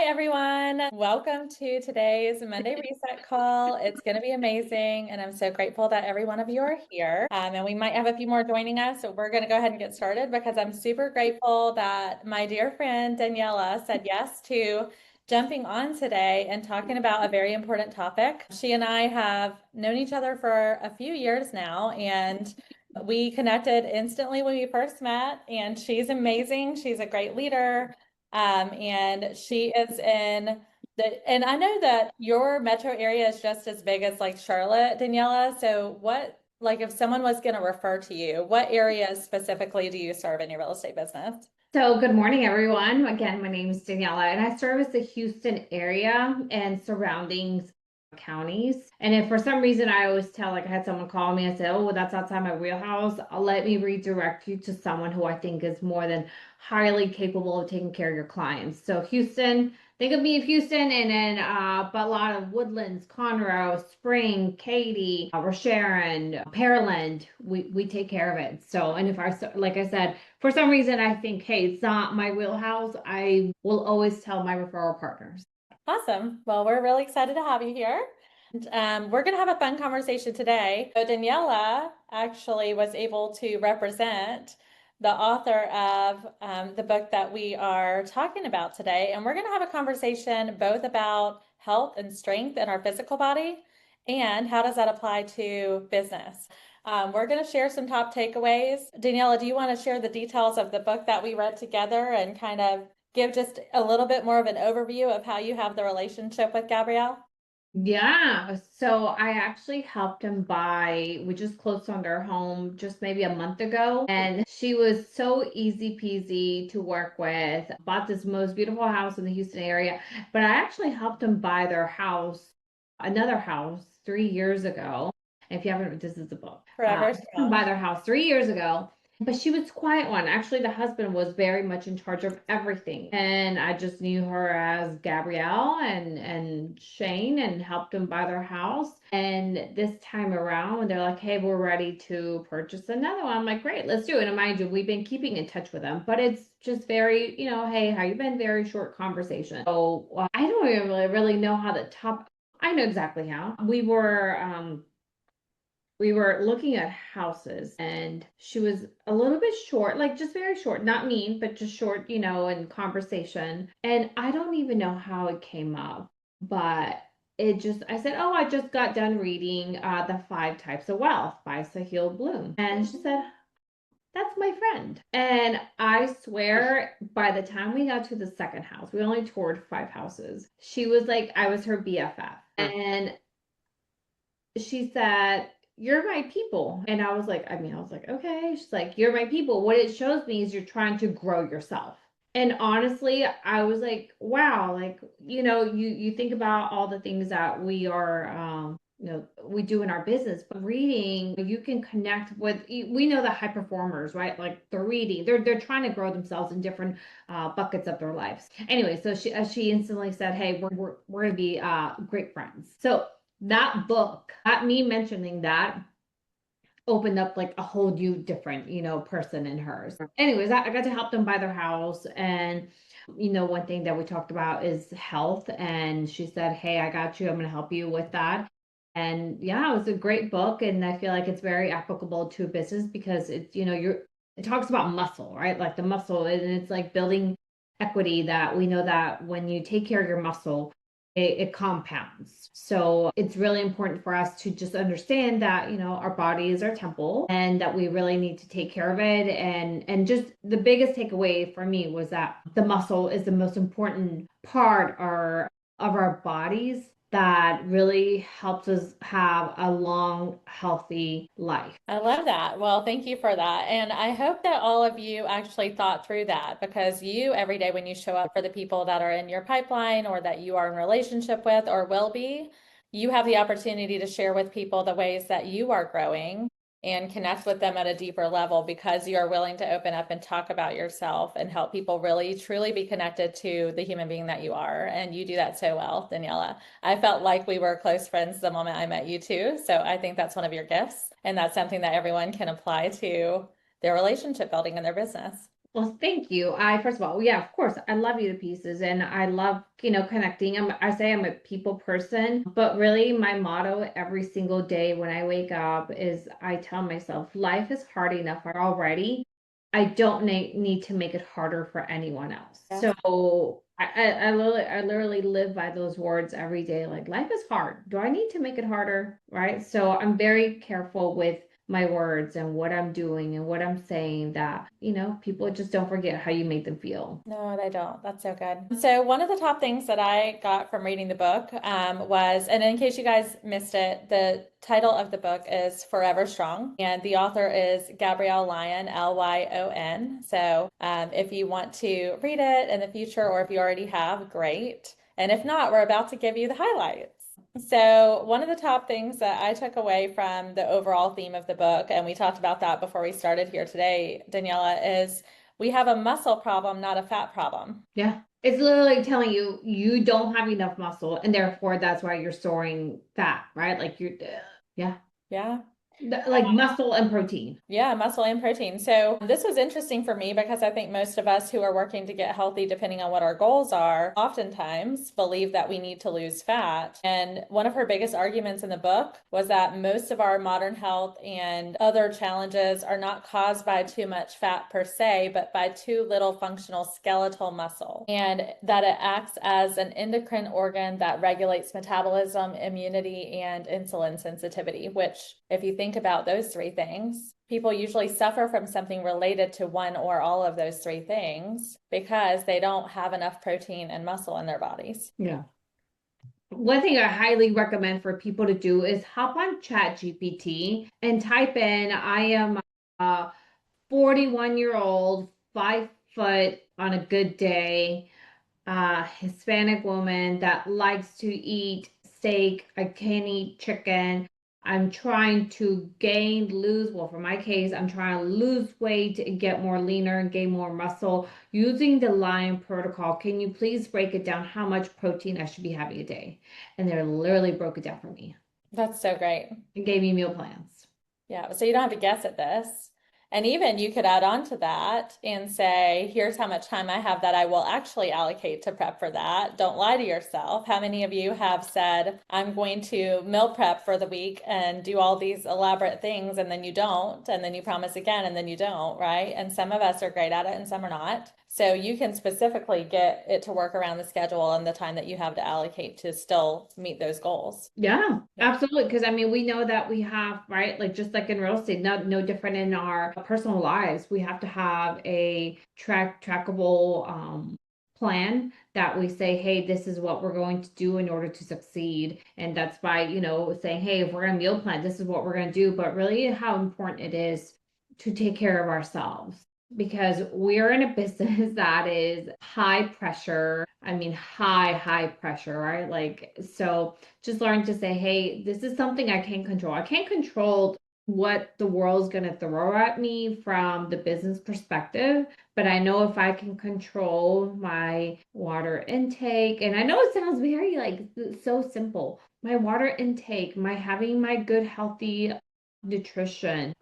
everyone. Welcome to today's Monday Reset call. It's going to be amazing, and I'm so grateful that every one of you are here. And we might have a few more joining us, so we're going to go ahead and get started because I'm super grateful that my dear friend Daniela said yes to jumping on today and talking about a very important topic. She and I have known each other for a few years now, and we connected instantly when we first met, and she's amazing. She's a great leader. And she is in and I know that your metro area is just as big as like Charlotte, Daniela. So like if someone was going to refer to you, what areas specifically do you serve in your real estate business? So good morning, everyone. Again, my name is Daniela, and I service the Houston area and surrounding counties. And if for some reason I always tell, like I had someone call me and say, "Oh, well, that's outside my wheelhouse," let me redirect you to someone who I think is more than highly capable of taking care of your clients. So Houston, think of me of Houston, and then but a lot of Woodlands, Conroe, Spring, Katy, Sharon, Pearland. We take care of it. So, and if I like I said, for some reason I think, hey, it's not my wheelhouse, I will always tell my referral partners. Awesome. Well, we're really excited to have you here. We're going to have a fun conversation today. So Daniela actually was able to represent the author of the book that we are talking about today. And we're going to have a conversation both about health and strength in our physical body and how does that apply to business. We're going to share some top takeaways. Daniela, do you want to share the details of the book that we read together and kind of give just a little bit more of an overview of how you have the relationship with Gabrielle? Yeah, so I actually helped him buy, we just closed on their home just maybe a month ago, and she was so easy peasy to work with. Bought this most beautiful house in the Houston area, but I actually helped him buy their house, another house 3 years ago. If you haven't, this is the book. Forever Buy strong. their house 3 years ago. But she was quiet one. Actually, the husband was very much in charge of everything. And I just knew her as Gabrielle and Shane and helped them buy their house. And this time around, when they're like, hey, we're ready to purchase another one, I'm like, great, let's do it. And mind you, we've been keeping in touch with them, but it's just very, hey, how you been? Very short conversation. So I don't even really know how the top, I know exactly how. We were looking at houses, and she was a little bit short, like just very short, not mean, but just short, in conversation. And I don't even know how it came up, but I said, oh, I just got done reading The Five Types of Wealth by Sahil Bloom. And she said, that's my friend. And I swear, by the time we got to the second house, we only toured 5 houses. She was like, I was her BFF. And she said, you're my people. And I was like, okay. She's like, you're my people. What it shows me is you're trying to grow yourself. And honestly, I was like, wow, like, you think about all the things that we are, we do in our business, but reading, you can connect with, we know the high performers, right? Like they're reading, they're trying to grow themselves in different buckets of their lives. Anyway, so she instantly said, hey, we're going to be great friends. So that book, that me mentioning that opened up like a whole new different, person in hers. Anyways, I got to help them buy their house. And, one thing that we talked about is health. And she said, hey, I got you. I'm going to help you with that. And yeah, it was a great book. And I feel like it's very applicable to business because it's, it talks about muscle, right? Like the muscle, and it's like building equity, that we know that when you take care of your muscle, it compounds. So it's really important for us to just understand that, our body is our temple and that we really need to take care of it. And just the biggest takeaway for me was that the muscle is the most important part of our bodies that really helps us have a long, healthy life. I love that. Well, thank you for that. And I hope that all of you actually thought through that because you, every day when you show up for the people that are in your pipeline or that you are in relationship with or will be, you have the opportunity to share with people the ways that you are growing and connect with them at a deeper level because you are willing to open up and talk about yourself and help people really truly be connected to the human being that you are. And you do that so well, Daniela. I felt like we were close friends the moment I met you too. So I think that's one of your gifts. And that's something that everyone can apply to their relationship building in their business. Well, thank you. First of all, yeah, of course, I love you to pieces and I love, connecting. I say I'm a people person, but really my motto every single day when I wake up is I tell myself life is hard enough already. I don't need to make it harder for anyone else. Yes. So I literally live by those words every day. Like life is hard. Do I need to make it harder? Right. So I'm very careful with my words and what I'm doing and what I'm saying that, people just don't forget how you make them feel. No, they don't. That's so good. So one of the top things that I got from reading the book was, and in case you guys missed it, the title of the book is Forever Strong, and the author is Gabrielle Lyon, Lyon. So if you want to read it in the future, or if you already have, great. And if not, we're about to give you the highlights. So, one of the top things that I took away from the overall theme of the book, and we talked about that before we started here today, Daniela, is we have a muscle problem, not a fat problem. Yeah. It's literally telling you you don't have enough muscle and therefore that's why you're storing fat, right? Like yeah. Yeah. Like muscle and protein. Yeah, muscle and protein. So this was interesting for me because I think most of us who are working to get healthy, depending on what our goals are, oftentimes believe that we need to lose fat. And one of her biggest arguments in the book was that most of our modern health and other challenges are not caused by too much fat per se, but by too little functional skeletal muscle. And that it acts as an endocrine organ that regulates metabolism, immunity, and insulin sensitivity, which, if you think about those three things, people usually suffer from something related to one or all of those three things because they don't have enough protein and muscle in their bodies. Yeah. One thing I highly recommend for people to do is hop on Chat GPT and type in, I am a 41-year-old, 5 foot on a good day, Hispanic woman that likes to eat steak. I can't eat chicken. I'm trying to lose, well, for my case, I'm trying to lose weight and get more leaner and gain more muscle using the Lion protocol. Can you please break it down how much protein I should be having a day? And they literally broke it down for me That's so great. and gave me meal plans. Yeah, so you don't have to guess at this. And even you could add on to that and say, here's how much time I have that I will actually allocate to prep for that. Don't lie to yourself. How many of you have said, I'm going to meal prep for the week and do all these elaborate things, and then you don't, and then you promise again, and then you don't, right? And some of us are great at it and some are not. So you can specifically get it to work around the schedule and the time that you have to allocate to still meet those goals. Yeah, Yeah. absolutely. Because I mean, we know that we have, right? Like just like in real estate, no different in our personal lives. We have to have a trackable plan that we say, hey, this is what we're going to do in order to succeed. And that's by, saying, hey, if we're gonna meal plan, this is what we're gonna do. But really how important it is to take care of ourselves because we're in a business that is high pressure. I mean, high pressure, right? Like, so just learn to say, hey, this is something I can't control. I can't control what the world's going to throw at me from the business perspective, but I know if I can control my water intake, and I know it sounds very like so simple, my water intake, my having my good healthy nutrition,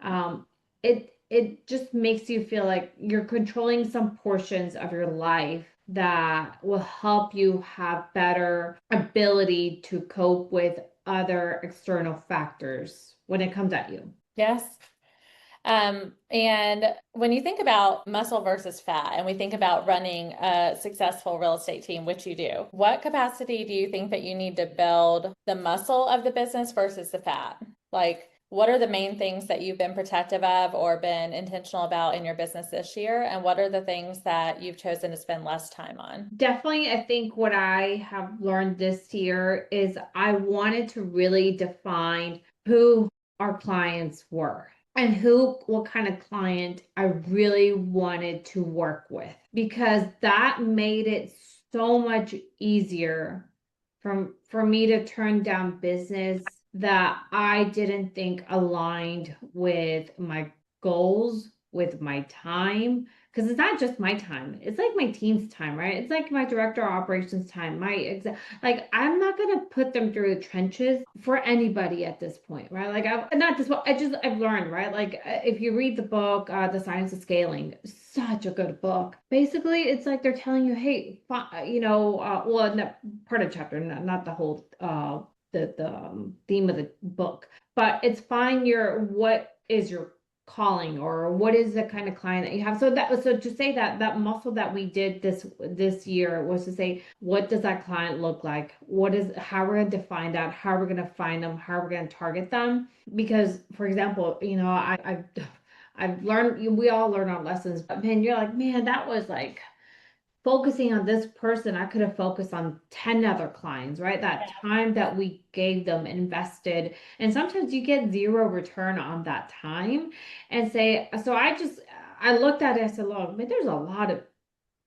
it just makes you feel like you're controlling some portions of your life that will help you have better ability to cope with other external factors when it comes at you. Yes. And when you think about muscle versus fat, and we think about running a successful real estate team, which you do, what capacity do you think that you need to build the muscle of the business versus the fat? Like, what are the main things that you've been protective of or been intentional about in your business this year? And what are the things that you've chosen to spend less time on? Definitely, I think what I have learned this year is I wanted to really define who our clients were and what kind of client I really wanted to work with because that made it so much easier for me to turn down business that I didn't think aligned with my goals, with my time, because it's not just my time. It's like my team's time, right? It's like my director of operations time, like I'm not gonna put them through the trenches for anybody at this point, right? Like I've not this I've learned, right? Like if you read the book, The Science of Scaling, such a good book. Basically, it's like they're telling you, hey, well, not part of the chapter, not the whole the theme of the book, but it's find your what is your calling, or what is the kind of client that you have. So to say that that muscle that we did this year was to say, what does that client look like? What is how we're going to define that? How we're going to find them? How we're going to target them? Because, for example, I've learned, we all learn our lessons, but man, you're like, man, that was like focusing on this person, I could have focused on 10 other clients, right? That time that we gave them, invested, and sometimes you get zero return on that time. And say, so I looked at it, I said, look, man, there's a lot of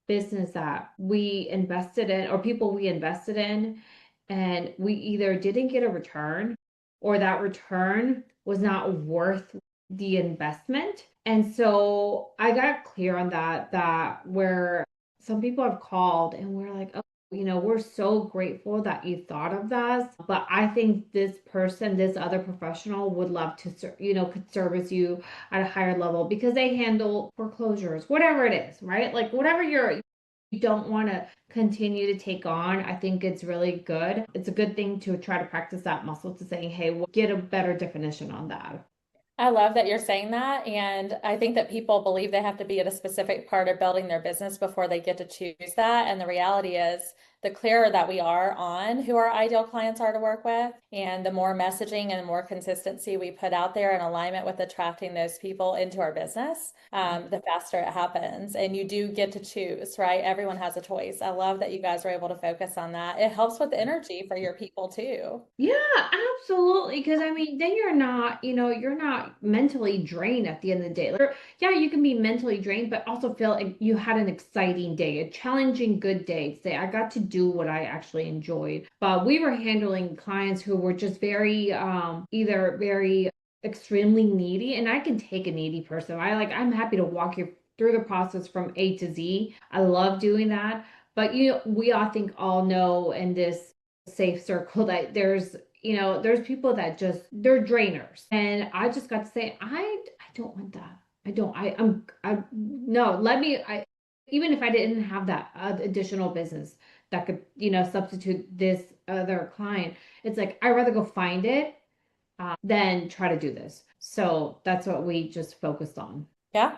business that we invested in, or people we invested in, and we either didn't get a return, or that return was not worth the investment. And so I got clear on that where some people have called and we're like, oh, we're so grateful that you thought of us, but I think this person, this other professional would love to, could service you at a higher level because they handle foreclosures, whatever it is, right? Like whatever you don't want to continue to take on. I think it's really good. It's a good thing to try to practice that muscle to saying, hey, we'll get a better definition on that. I love that you're saying that. And I think that people believe they have to be at a specific part of building their business before they get to choose that. And the reality is, the clearer that we are on who our ideal clients are to work with, and the more messaging and the more consistency we put out there in alignment with attracting those people into our business, the faster it happens. And you do get to choose, right? Everyone has a choice. I love that you guys were able to focus on that. It helps with energy for your people too. Yeah, absolutely. Because I mean, then you're not mentally drained at the end of the day. Like, yeah, you can be mentally drained, but also feel like you had an exciting day, a challenging, good day. Say, I got to do what I actually enjoyed. But we were handling clients who were just very, either very extremely needy, and I can take a needy person. I'm happy to walk you through the process from A to Z. I love doing that. But we all know in this safe circle that there's people that just they're drainers, and I just got to say, I don't want that. I don't I no, let me I even if I didn't have that additional business that could substitute this other client, it's like I'd rather go find it than try to do this. So that's what we just focused on. Yeah.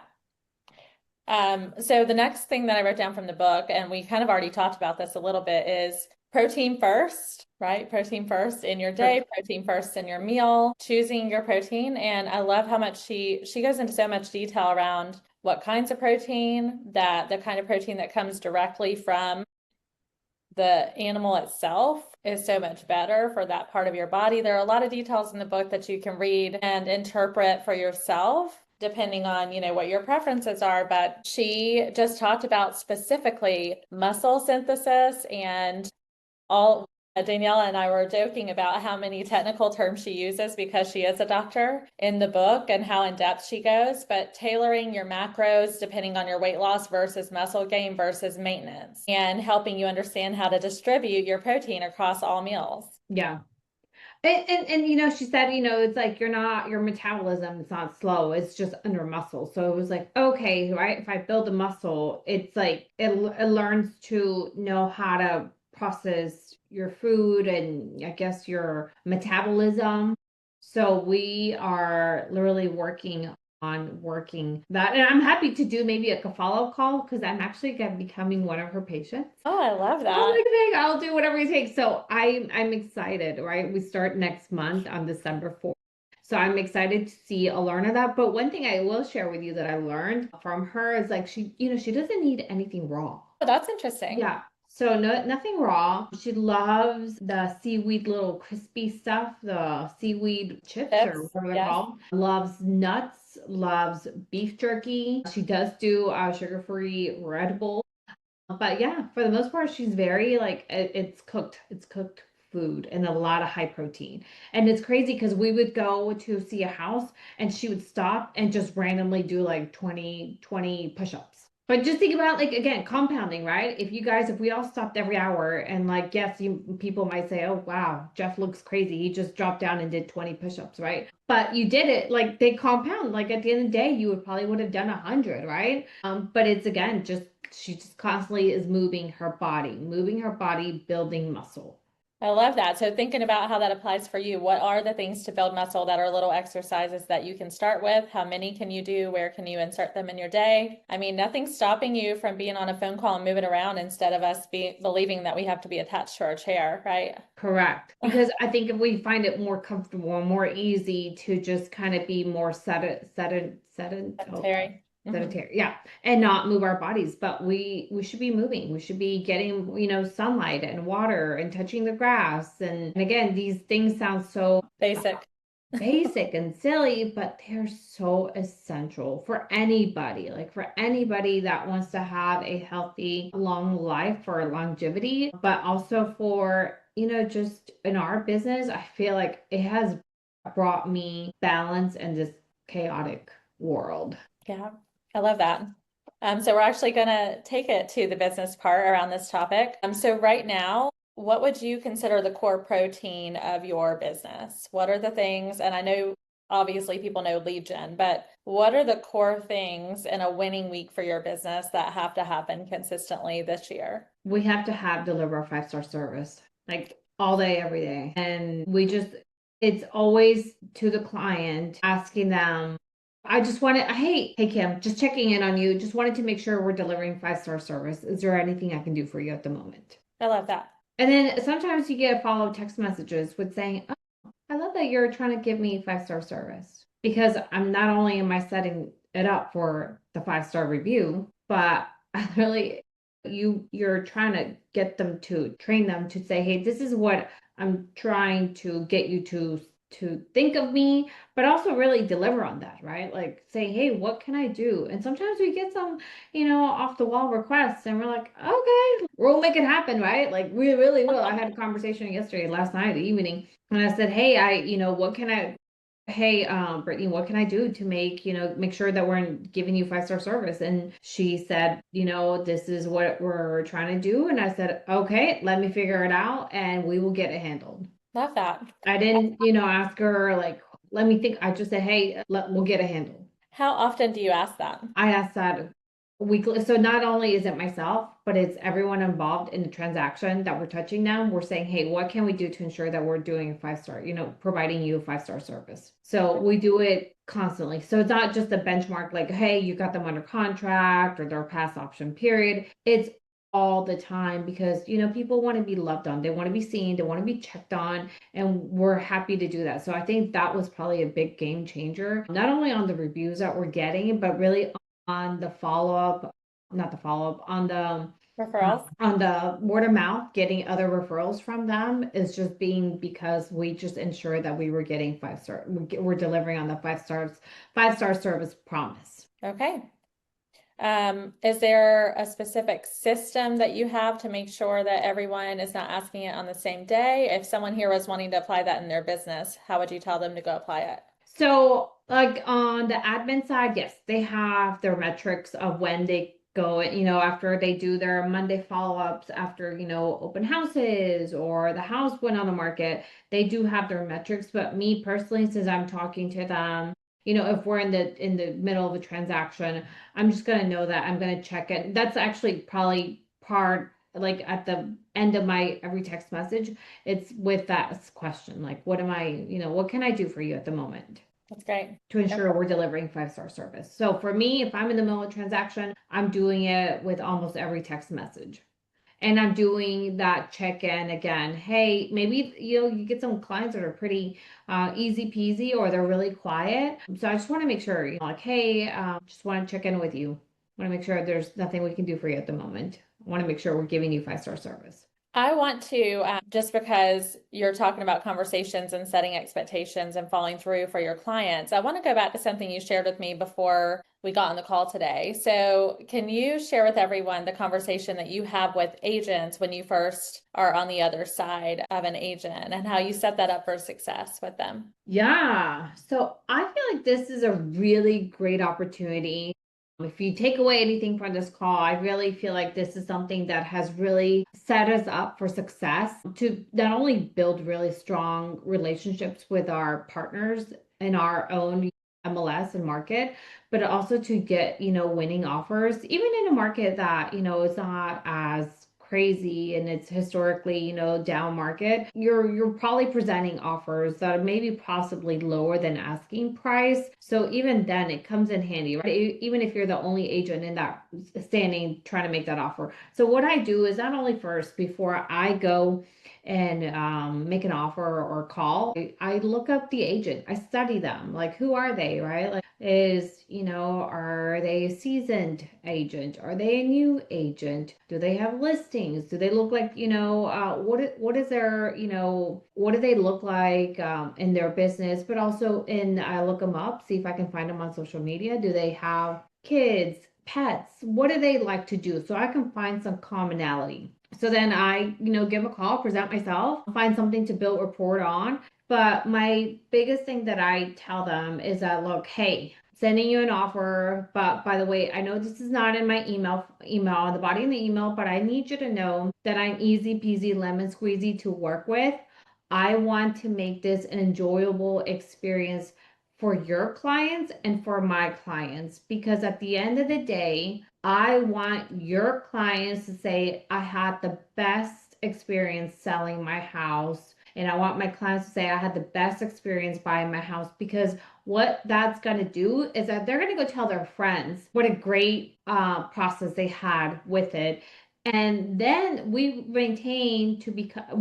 So the next thing that I wrote down from the book, and we kind of already talked about this a little bit, is protein first, right? Protein first in your day, protein first in your meal, choosing your protein. And I love how much she goes into so much detail around what kinds of protein, that the kind of protein that comes directly from the animal itself is so much better for that part of your body. There are a lot of details in the book that you can read and interpret for yourself, depending on, what your preferences are. But she just talked about specifically muscle synthesis and all. Daniela and I were joking about how many technical terms she uses because she is a doctor in the book, and how in depth she goes, but tailoring your macros depending on your weight loss versus muscle gain versus maintenance, and helping you understand how to distribute your protein across all meals. Yeah. And she said, it's like your metabolism is not slow, it's just under muscle. So it was like, okay, right, if I build a muscle, it's like it learns to know how to process your food and I guess your metabolism. So we are literally working that, and I'm happy to do maybe a follow-up call because I'm actually becoming one of her patients. Oh, I love that. I'll do whatever you take. So I'm excited, right? We start next month on December 4th. So I'm excited to see a learn of that. But one thing I will share with you that I learned from her is like she doesn't need anything raw. Oh, that's interesting. Yeah. So nothing raw. She loves the seaweed little crispy stuff, the seaweed chips or whatever they're called. Loves nuts, loves beef jerky. She does do sugar-free Red Bull. But yeah, for the most part, she's very like it's cooked food and a lot of high protein. And it's crazy because we would go to see a house and she would stop and just randomly do like 20 push-ups. But just think about like again, compounding, right? If we all stopped every hour and like yes, people might say, "Oh wow, Jeff looks crazy. He just dropped down and did 20 push-ups," right? But you did it, like they compound. Like at the end of the day, you would have done 100, right? But it's again just she just constantly is moving her body, building muscle. I love that. So thinking about how that applies for you, what are the things to build muscle that are little exercises that you can start with? How many can you do? Where can you insert them in your day? I mean, nothing's stopping you from being on a phone call and moving around instead of us believing that we have to be attached to our chair, right? Correct. Because I think if we find it more comfortable and more easy to just kind of be more Terry. sedentary, yeah, and not move our bodies, but we should be moving. We should be getting, sunlight and water and touching the grass. And again, these things sound so Basic. basic and silly, but they're so essential for anybody, like for anybody that wants to have a healthy, long life for longevity, but also for, just in our business, I feel like it has brought me balance in this chaotic world. Yeah, I love that. So we're actually going to take it to the business part around this topic. So right now, what would you consider the core protein of your business? What are the things, and I know obviously people know lead gen, but what are the core things in a winning week for your business that have to happen consistently this year? We have to have deliver a 5-star service like all day, every day. And it's always to the client asking them, I just wanted, hey Kim, just checking in on you. Just wanted to make sure we're delivering 5-star service. Is there anything I can do for you at the moment? I love that. And then sometimes you get follow text messages with saying, "Oh, I love that you're trying to give me 5-star service." Because I'm not only am I setting it up for the 5-star review, but I really you're trying to get them to train them to say, hey, this is what I'm trying to get you to think of me, but also really deliver on that, right? Like say, hey, what can I do? And sometimes we get some, off the wall requests and we're like, okay, we'll make it happen, right? Like we really will. I had a conversation last night, evening, and I said, hey, what can I hey, Brittany, what can I do to make sure that we're giving you 5-star service? And she said, this is what we're trying to do. And I said, okay, let me figure it out and we will get it handled. Love that. I didn't, ask her like, let me think. I just said, hey, we'll get it handled. How often do you ask that? I asked that weekly. So not only is it myself, but it's everyone involved in the transaction that we're touching now. We're saying, hey, what can we do to ensure that we're doing a 5-star, providing you a 5-star service? So we do it constantly. So it's not just a benchmark like, hey, you got them under contract or their past option period. It's all the time because people want to be loved on, they want to be seen, they want to be checked on, and we're happy to do that. So I think that was probably a big game changer, not only on the reviews that we're getting, but really on the follow-up, not the follow-up, Referrals? on the word of mouth, getting other referrals from them is just being because we just ensured that we were getting 5-star, we're delivering on the 5-star service promise. Okay. Is there a specific system that you have to make sure that everyone is not asking it on the same day? If someone here was wanting to apply that in their business, how would you tell them to go apply it? So, like on the admin side, yes, they have their metrics of when they go, after they do their Monday follow-ups after, open houses or the house went on the market, they do have their metrics. But me personally, since I'm talking to them, if we're in the middle of a transaction, I'm just gonna know that I'm gonna check it. That's actually probably part like at the end of my every text message, it's with that question, like what can I do for you at the moment? That's great. To ensure we're delivering 5-star service. So for me, if I'm in the middle of a transaction, I'm doing it with almost every text message. And I'm doing that check-in again. Hey, maybe you get some clients that are pretty easy peasy or they're really quiet. So I just want to make sure, like, hey, just want to check in with you. Want to make sure there's nothing we can do for you at the moment. I want to make sure we're giving you 5-star service. I want to, just because you're talking about conversations and setting expectations and following through for your clients, I want to go back to something you shared with me before we got on the call today. So can you share with everyone the conversation that you have with agents when you first are on the other side of an agent and how you set that up for success with them? Yeah. So I feel like this is a really great opportunity If you take away anything from this call, I really feel like this is something that has really set us up for success to not only build really strong relationships with our partners in our own MLS and market, but also to get, winning offers, even in a market that, is not as crazy and it's historically, down market. You're probably presenting offers that are maybe possibly lower than asking price. So even then it comes in handy, right? Even if you're the only agent in that standing trying to make that offer. So what I do is not only first before I go and make an offer or call, I look up the agent. I study them. Like, who are they, right? Like, are they a seasoned agent? Are they a new agent? Do they have listings? Do they look like, what is their, what do they look like in their business? But also I look them up, see if I can find them on social media. Do they have kids, pets? What do they like to do? So I can find some commonality. So then I, give a call, present myself, find something to build rapport on. But my biggest thing that I tell them is that, look, hey, sending you an offer, but by the way, I know this is not in my email, the body in the email, but I need you to know that I'm easy peasy lemon squeezy to work with. I want to make this an enjoyable experience for your clients and for my clients, because at the end of the day, I want your clients to say, I had the best experience selling my house. And I want my clients to say, I had the best experience buying my house, because what that's going to do is that they're going to go tell their friends what a great process they had with it. And then we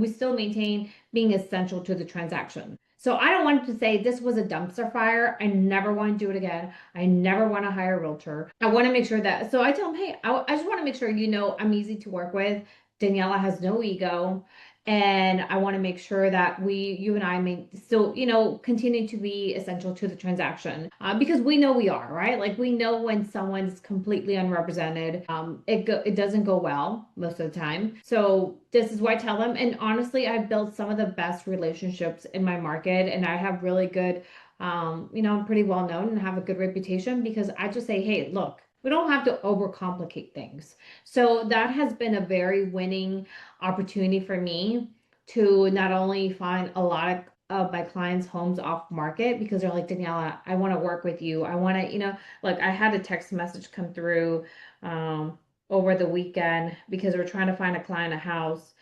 still maintain being essential to the transaction. So I don't want to say this was a dumpster fire. I never want to do it again. I never want to hire a realtor. I want to make sure that, so I tell them, hey, I just want to make sure I'm easy to work with. Daniela has no ego. And I want to make sure that you and I may still, continue to be essential to the transaction, because we know we are, right? Like, we know when someone's completely unrepresented, it doesn't go well most of the time. So this is what I tell them. And honestly, I've built some of the best relationships in my market, and I have really good, I'm pretty well known and have a good reputation, because I just say, hey, look, we don't have to overcomplicate things. So that has been a very winning opportunity for me to not only find a lot of my clients' homes off market, because they're like, Daniela, I want to work with you. I want to, like, I had a text message come through over the weekend because we're trying to find a client a house.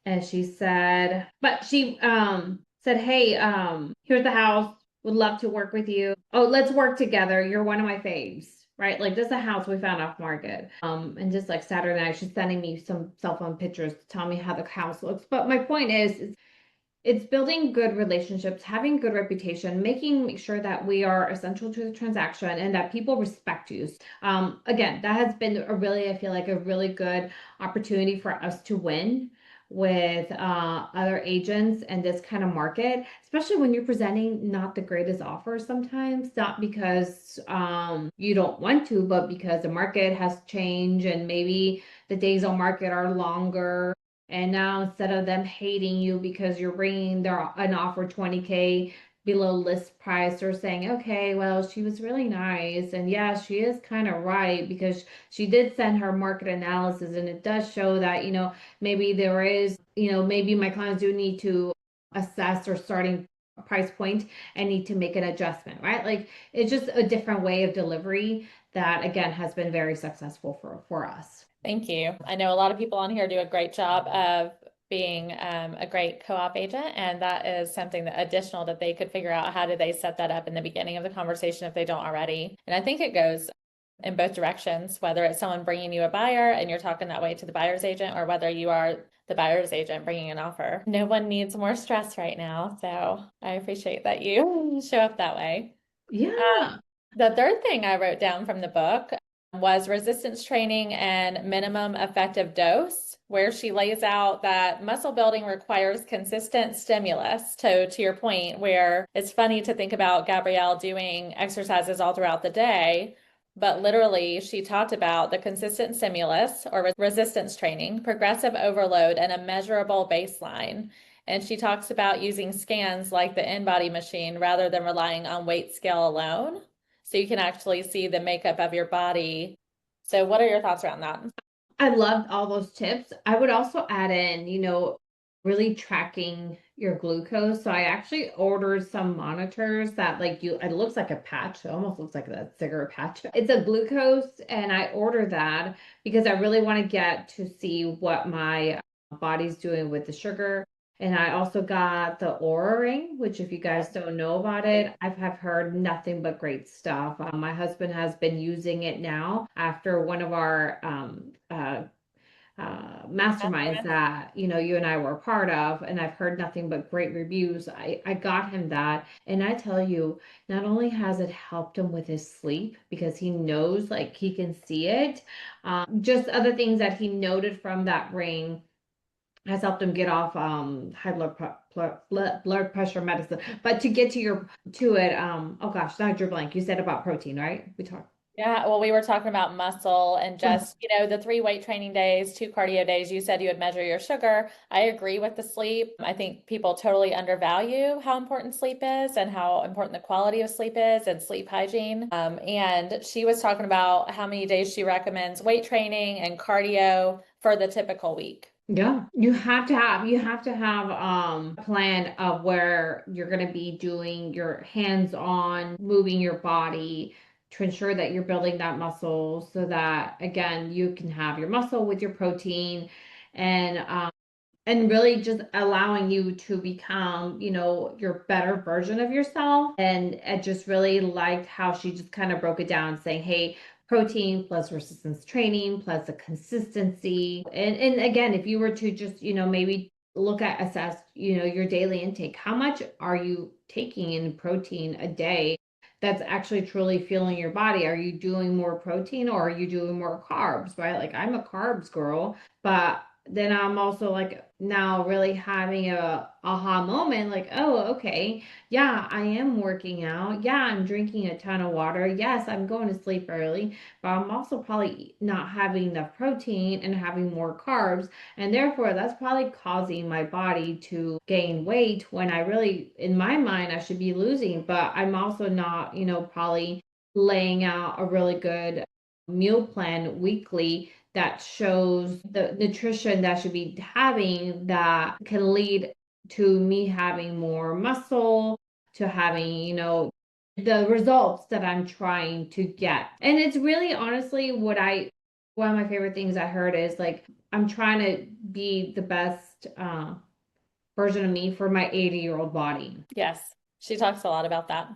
And she said, hey, here's the house. Would love to work with you. Oh, let's work together. You're one of my faves. Right? Like, this is a house we found off market. And just like Saturday night, she's sending me some cell phone pictures to tell me how the house looks. But my point is it's building good relationships, having good reputation, make sure that we are essential to the transaction and that people respect you. Again, that has been I feel like a really good opportunity for us to win with other agents and this kind of market, especially when you're presenting not the greatest offers sometimes, not because you don't want to, but because the market has changed and maybe the days on market are longer. And now, instead of them hating you because you're bringing an offer 20K below list price, they're saying, okay, well, she was really nice. And yeah, she is kind of right, because she did send her market analysis, and it does show that, maybe there is, maybe my clients do need to assess their starting price point and need to make an adjustment, right? Like, it's just a different way of delivery that, again, has been very successful for us. Thank you. I know a lot of people on here do a great job of being a great co-op agent, and that is something that additional that they could figure out, how do they set that up in the beginning of the conversation if they don't already. And I think it goes in both directions, whether it's someone bringing you a buyer and you're talking that way to the buyer's agent, or whether you are the buyer's agent bringing an offer. No one needs more stress right now, so I appreciate that you show up that way. Yeah. The third thing I wrote down from the book was resistance training and minimum effective dose, where she lays out that muscle building requires consistent stimulus. To your point, where it's funny to think about Gabrielle doing exercises all throughout the day, but literally she talked about the consistent stimulus or resistance training, progressive overload, and a measurable baseline. And she talks about using scans like the InBody machine rather than relying on weight scale alone. so you can actually see the makeup of your body. So what are your thoughts around that? I loved all those tips. I would also add in, really tracking your glucose. So I actually ordered some monitors that it looks like a patch. It almost looks like a cigarette patch. It's a glucose, and I ordered that because I really want to get to see what my body's doing with the sugar. And I also got the Aura Ring, which if you guys don't know about it, have heard nothing but great stuff. My husband has been using it now after one of our masterminds that you and I were a part of, and I've heard nothing but great reviews. I got him that, and I tell you, not only has it helped him with his sleep because he knows, like, he can see it, just other things that he noted from that ring has helped him get off high blood pressure medicine. But to get to it, oh gosh, now I drew blank. You said about protein, right? We talked. Yeah, well, we were talking about muscle and just, the 3 weight training days, 2 cardio days. You said you would measure your sugar. I agree with the sleep. I think people totally undervalue how important sleep is and how important the quality of sleep is and sleep hygiene. And she was talking about how many days she recommends weight training and cardio for the typical week. Yeah, you have to have a plan of where you're going to be doing your hands-on, moving your body to ensure that you're building that muscle so that again you can have your muscle with your protein and really just allowing you to become, your better version of yourself. And I just really liked how she just kind of broke it down, saying, hey, protein plus resistance training plus the consistency. And again, if you were to just, maybe assess, your daily intake, how much are you taking in protein a day? That's actually truly fueling your body. Are you doing more protein or are you doing more carbs, right? Like I'm a carbs girl, but then I'm also like now really having a aha moment like, oh, okay, yeah, I am working out. Yeah, I'm drinking a ton of water. Yes, I'm going to sleep early, but I'm also probably not having enough protein and having more carbs. And therefore, that's probably causing my body to gain weight when I really, in my mind, I should be losing. But I'm also not, probably laying out a really good meal plan weekly that shows the nutrition that I should be having that can lead to me having more muscle, to having, the results that I'm trying to get. And it's really honestly one of my favorite things I heard is like, I'm trying to be the best version of me for my 80-year-old body. Yes, she talks a lot about that.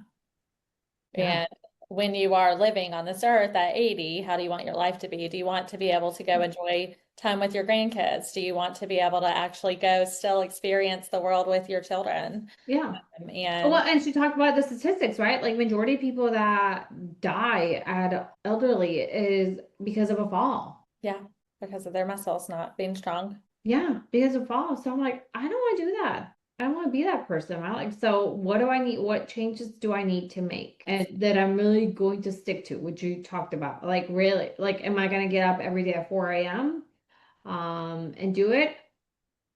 Yeah. And when you are living on this earth at 80, how do you want your life to be? Do you want to be able to go enjoy time with your grandkids? Do you want to be able to actually go still experience the world with your children? Yeah. Well, And and she talked about the statistics, right? Like majority of people that die at elderly is because of a fall. yeah, because of their muscles not being strong. Yeah, because of fall. So I'm like, I don't want to do that. I don't want to be that person. I like, so what do I need? What changes do I need to make? And that I'm really going to stick to, which you talked about. Like really, like, am I going to get up every day at 4 a.m. And do it?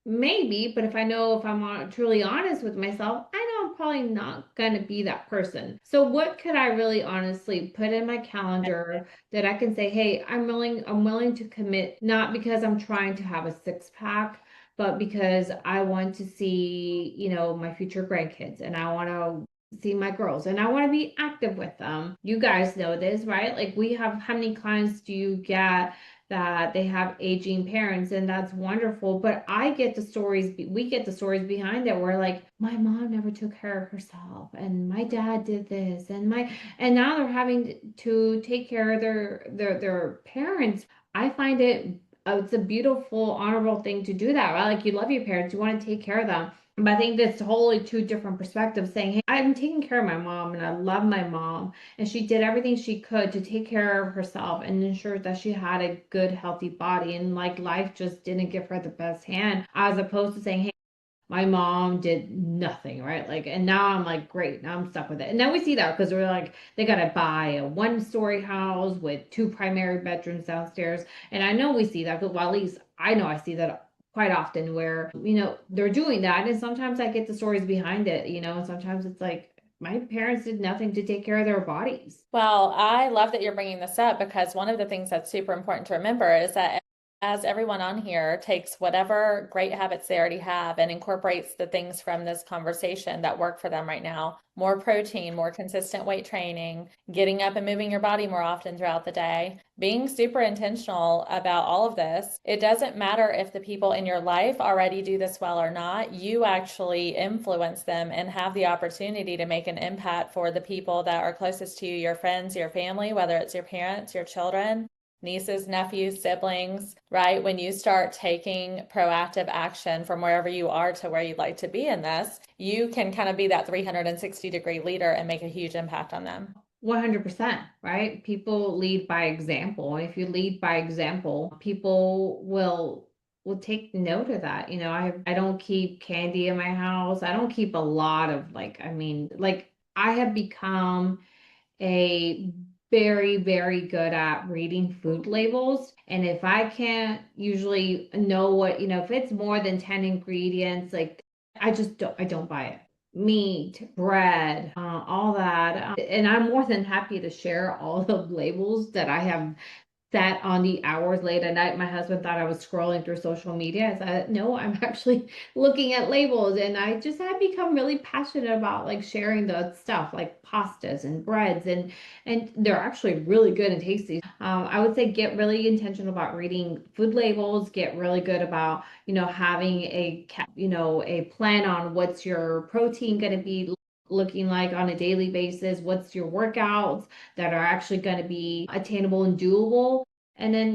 Maybe, but if I'm truly honest with myself, I know I'm probably not going to be that person. So what could I really honestly put in my calendar that I can say, "Hey, I'm willing to commit not because I'm trying to have a six pack, but because I want to see, my future grandkids and I want to see my girls and I want to be active with them." You guys know this, right? Like we have how many clients do you get that they have aging parents and that's wonderful, but we get the stories behind it where like my mom never took care of herself and my dad did this and now they're having to take care of their parents. I find it's a beautiful honorable thing to do that, right? Like you love your parents, you want to take care of them. But I think that's totally two different perspectives saying, hey, I'm taking care of my mom and I love my mom and she did everything she could to take care of herself and ensure that she had a good, healthy body. And like life just didn't give her the best hand, as opposed to saying, hey, my mom did nothing, right? Like, and now I'm like, great, now I'm stuck with it. And then we see that because we're like, they got to buy a 1-story house with 2 primary bedrooms downstairs. And I know we see that, but well, at least I know I see that quite often where, they're doing that. And sometimes I get the stories behind it, and sometimes it's like, my parents did nothing to take care of their bodies. Well, I love that you're bringing this up because one of the things that's super important to remember is that as everyone on here takes whatever great habits they already have and incorporates the things from this conversation that work for them right now, more protein, more consistent weight training, getting up and moving your body more often throughout the day, being super intentional about all of this. It doesn't matter if the people in your life already do this well or not. You actually influence them and have the opportunity to make an impact for the people that are closest to you, your friends, your family, whether it's your parents, your children, nieces, nephews, siblings, right? When you start taking proactive action from wherever you are to where you'd like to be in this, you can kind of be that 360-degree leader and make a huge impact on them. 100%, right? People lead by example. And if you lead by example, people will take note of that. I don't keep candy in my house. I don't keep a lot of like I have become a very, very good at reading food labels. And if I can't usually know what, if it's more than 10 ingredients, like I don't buy it. Meat, bread, all that. And I'm more than happy to share all the labels that I have that on the hours late at night. My husband thought I was scrolling through social media. I said, no, I'm actually looking at labels. And I just had become really passionate about like sharing the stuff like pastas and breads, and they're actually really good and tasty. I would say get really intentional about reading food labels, get really good about, having a plan on what's your protein going to be looking like on a daily basis, what's your workouts that are actually going to be attainable and doable. And then,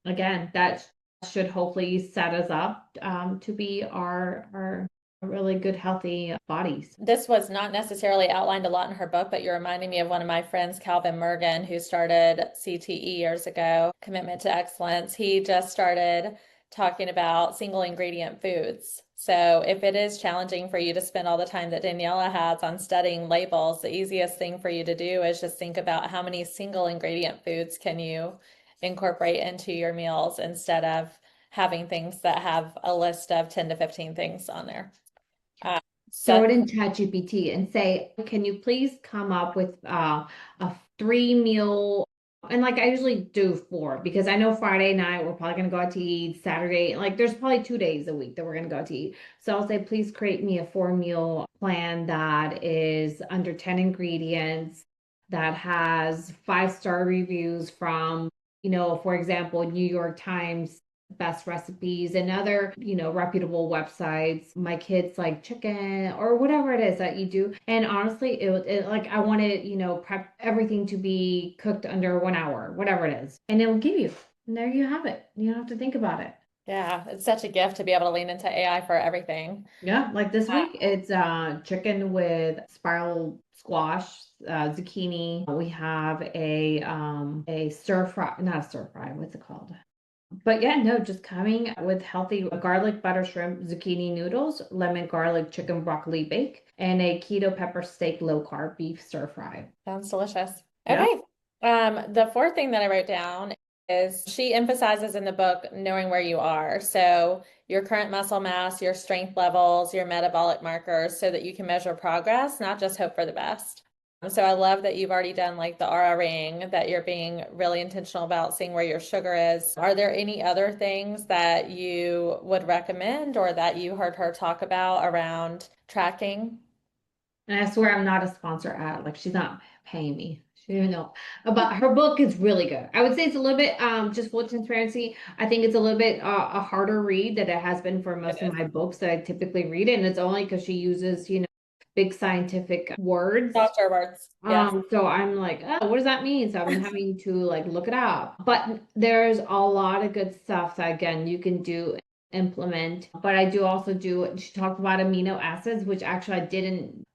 again, that should hopefully set us up to be our really good, healthy bodies. This was not necessarily outlined a lot in her book, but you're reminding me of one of my friends, Calvin Mergen, who started CTE years ago, Commitment to Excellence. He just started talking about single ingredient foods. So if it is challenging for you to spend all the time that Daniela has on studying labels, the easiest thing for you to do is just think about how many single ingredient foods can you incorporate into your meals instead of having things that have a list of 10 to 15 things on there. Throw So it in ChatGPT and say, can you please come up with a 3 meal? And like I usually do 4 because I know Friday night we're probably going to go out to eat. Saturday, like there's probably 2 days a week that we're going to go out to eat. So I'll say, please create me a 4 meal plan that is under 10 ingredients, that has 5-star reviews from, for example, New York Times best recipes and other, reputable websites. My kids like chicken or whatever it is that you do. And honestly, it like I wanted, prep everything to be cooked under 1 hour, whatever it is. And it will give you. And there you have it. You don't have to think about it. yeah, it's such a gift to be able to lean into AI for everything. Yeah, like this week it's chicken with spiral squash, zucchini. We have a stir fry, not a stir fry, what's it called? But yeah, no, just coming with healthy garlic butter shrimp zucchini noodles, lemon garlic chicken broccoli bake, and a keto pepper steak low carb beef stir fry. Sounds delicious. Yeah. Okay. The fourth thing that I wrote down is she emphasizes in the book knowing where you are. So your current muscle mass, your strength levels, your metabolic markers, so that you can measure progress, not just hope for the best. So I love that you've already done like the Aura ring, that you're being really intentional about seeing where your sugar is. Are there any other things that you would recommend or that you heard her talk about around tracking? And I swear I'm not a sponsor ad. Like she's not paying me. She didn't know. But her book is really good. I would say it's a little bit just full transparency. I think it's a little bit a harder read than it has been for It most of is. my books that I typically read. And it's only because she uses, big scientific words. Doctor words. Yes. So I'm like, oh, what does that mean? So I'm having to like look it up. But there's a lot of good stuff that again you can do implement. But I do also do, she talked about amino acids, which actually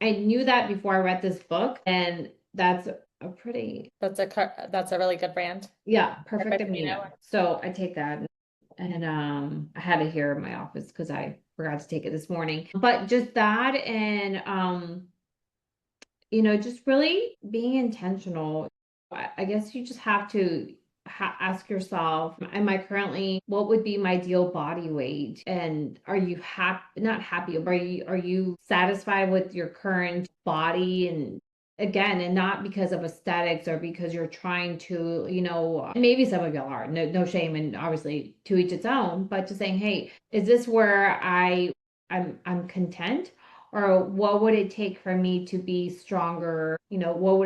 I knew that before I read this book. And that's a pretty, That's a really good brand. yeah, perfect Perfect amino. amino. So I take that and I had it here in my office because I forgot to take it this morning. But just that and just really being intentional. I guess you just have to ask yourself, am I currently, what would be my ideal body weight? And are you happy, not happy, but are you satisfied with your current body? And again, and not because of aesthetics or because you're trying to, maybe some of y'all are, no shame, and obviously to each its own, but just saying, hey, is this where I'm content? Or what would it take for me to be stronger? What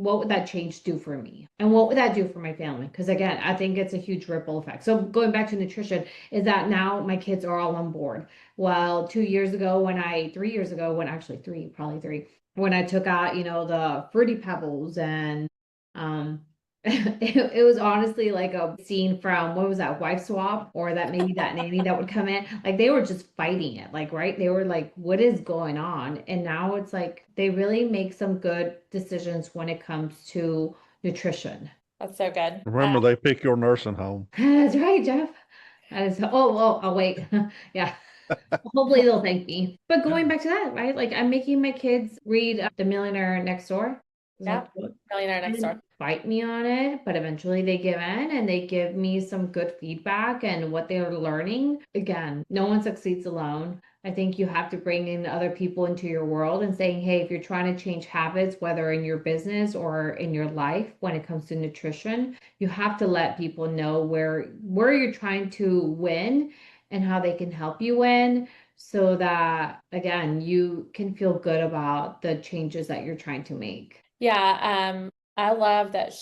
would that change do for me? And what would that do for my family? Because again, I think it's a huge ripple effect. So going back to nutrition, is that now my kids are all on board. Well, 2 years ago, 3 years ago, when actually probably three, when I took out, the fruity pebbles and um it was honestly like a scene from, what was that, Wife Swap, or that maybe that nanny that would come in. Like they were just fighting it, like, right? They were like, what is going on? And now it's like they really make some good decisions when it comes to nutrition. That's so good. Remember, they pick your nursing home. That's right, Jeff. That is, oh, well, I'll wait. Yeah. Hopefully they'll thank me. But going back to that, right? Like I'm making my kids read The Millionaire Next Door. Is Yeah. that the book? Millionaire Next Door. Fight me on it, but eventually they give in and they give me some good feedback and what they're learning. Again, no one succeeds alone. I think you have to bring in other people into your world and saying, hey, if you're trying to change habits, whether in your business or in your life, when it comes to nutrition, you have to let people know where you're trying to win and how they can help you win, so that again, you can feel good about the changes that you're trying to make. Yeah, I love that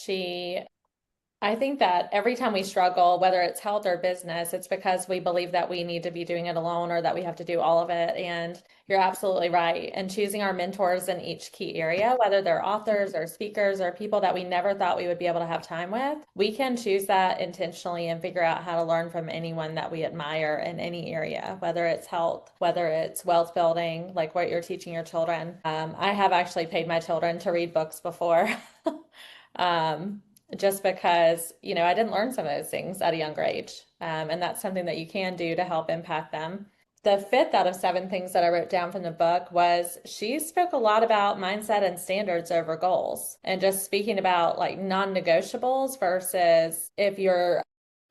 I think that every time we struggle, whether it's health or business, it's because we believe that we need to be doing it alone or that we have to do all of it. And you're absolutely right. And choosing our mentors in each key area, whether they're authors or speakers or people that we never thought we would be able to have time with, we can choose that intentionally and figure out how to learn from anyone that we admire in any area, whether it's health, whether it's wealth building, like what you're teaching your children. I have actually paid my children to read books before. Just because, I didn't learn some of those things at a younger age. And that's something that you can do to help impact them. The fifth out of seven things that I wrote down from the book was she spoke a lot about mindset and standards over goals, and just speaking about like non-negotiables versus if you're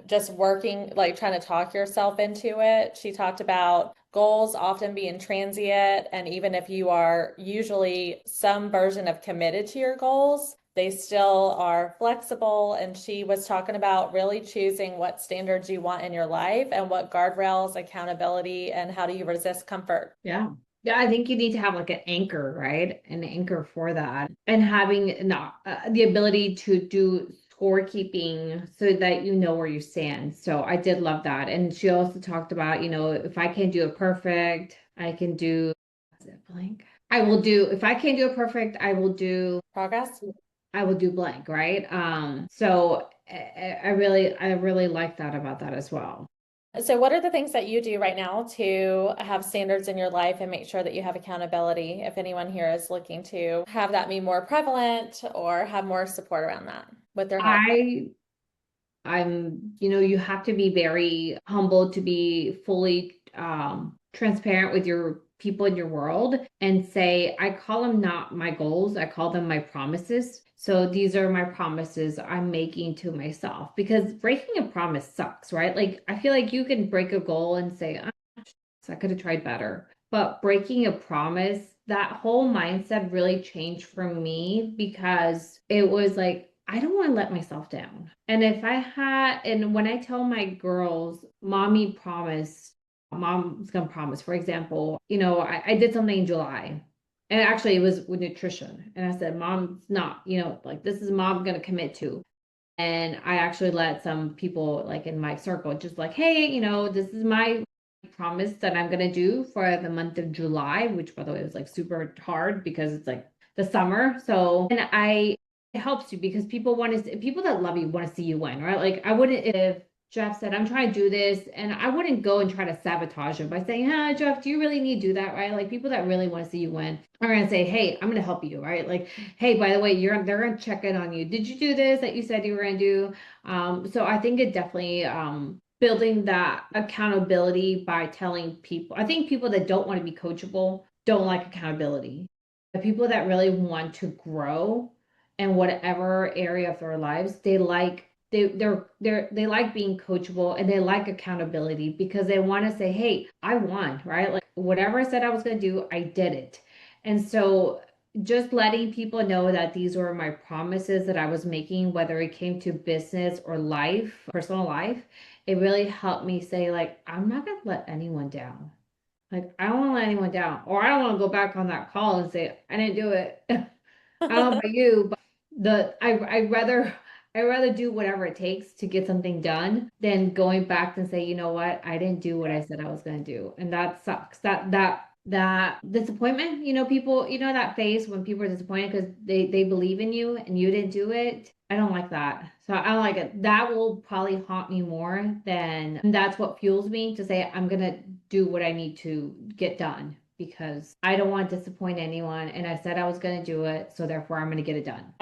just working, like trying to talk yourself into it. She talked about goals often being transient, and even if you are usually some version of committed to your goals, they still are flexible. And she was talking about really choosing what standards you want in your life and what guardrails, accountability, and how do you resist comfort. Yeah. Yeah, I think you need to have like an anchor, right? An anchor for that. And having the ability to do scorekeeping so that you know where you stand. So I did love that. And she also talked about, if I can't do it perfect, I can do, is it blank? I will do, if I can't do it perfect, Progress. I will do blank, right? So I really like that about that as well. So, what are the things that you do right now to have standards in your life and make sure that you have accountability? If anyone here is looking to have that be more prevalent or have more support around that with their health. You have to be very humble to be fully transparent with your people in your world and say, I call them not my goals, I call them my promises. So these are my promises I'm making to myself, because breaking a promise sucks, right? Like I feel like you can break a goal and say, oh, I could have tried better. But breaking a promise, that whole mindset really changed for me, because it was like, I don't want to let myself down. And when I tell my girls, mom's gonna promise, for example, I did something in July. And actually it was with nutrition. And I said, mom's not, like this is mom gonna commit to. And I actually let some people like in my circle just like, hey, this is my promise that I'm gonna do for the month of July, which by the way was like super hard because it's like the summer. So, it helps you because people that love you want to see you win, right? Like I wouldn't, if Jeff said, I'm trying to do this, and I wouldn't go and try to sabotage him by saying, Jeff, do you really need to do that, right? Like people that really want to see you win are going to say, hey, I'm going to help you, right? Like, hey, by the way, they're going to check in on you. Did you do this that you said you were going to do? So I think it definitely, building that accountability by telling people. I think people that don't want to be coachable don't like accountability. The people that really want to grow in whatever area of their lives, they like they like being coachable and they like accountability because they want to say, hey, I won, right? Like whatever I said I was going to do, I did it. And so just letting people know that these were my promises that I was making, whether it came to business or life, personal life, it really helped me say, like, I'm not going to let anyone down. Like, I don't want to let anyone down, or I don't want to go back on that call and say, I didn't do it. I don't know about you, but I'd rather do whatever it takes to get something done than going back and say, you know what, I didn't do what I said I was going to do. And that sucks. That disappointment, people, that face when people are disappointed because they believe in you and you didn't do it. I don't like that. So I don't like it. That will probably haunt me more than that's what fuels me to say I'm gonna do what I need to get done because I don't want to disappoint anyone and I said I was gonna do it, so therefore I'm gonna get it done.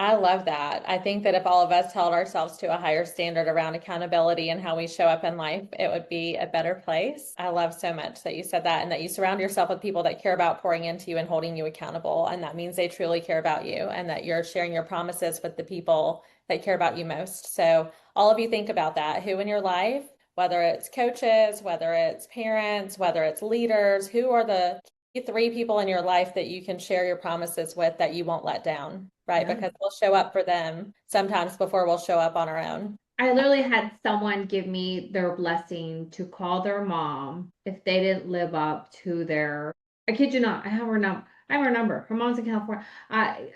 I love that. I think that if all of us held ourselves to a higher standard around accountability and how we show up in life, it would be a better place. I love so much that you said that and that you surround yourself with people that care about pouring into you and holding you accountable. And that means they truly care about you and that you're sharing your promises with the people that care about you most. So all of you think about that. Who in your life, whether it's coaches, whether it's parents, whether it's leaders, who are the three people in your life that you can share your promises with that you won't let down, right? Yeah. Because we'll show up for them sometimes before we'll show up on our own. I literally had someone give me their blessing to call their mom if they didn't live up to their, I kid you not, I have her number. I have her number. Her mom's in California. I